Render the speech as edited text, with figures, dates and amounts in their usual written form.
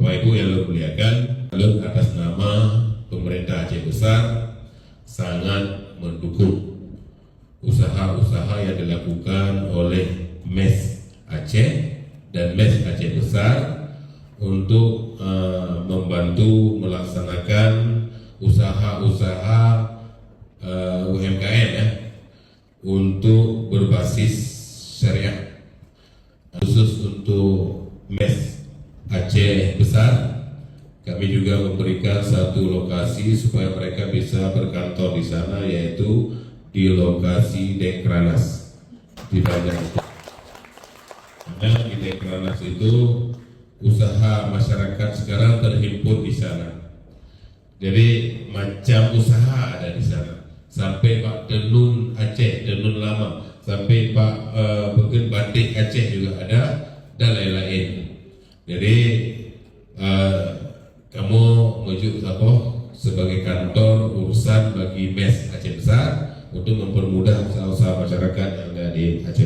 Bapak Ibu yang saya muliakan, lalu atas nama pemerintah Aceh Besar sangat mendukung usaha-usaha yang dilakukan oleh MES Aceh dan MES Aceh Besar untuk membantu melaksanakan usaha-usaha UMKM ya, untuk berbasis syariah. Khusus untuk MES Aceh Besar, kami juga memberikan satu lokasi supaya mereka bisa berkantor di sana, yaitu di lokasi Dekranas di Banjar. Karena di Dekranas itu usaha masyarakat sekarang terhimpun di sana. Jadi macam usaha ada di sana. Sampai Pak Tenun Aceh, Tenun Lama, sampai Pak mungkin Batik Aceh juga ada, dan lain-lain. Jadi kamu menuju sebagai kantor urusan bagi MES Aceh Besar untuk mempermudah usaha-usaha masyarakat yang ada di Aceh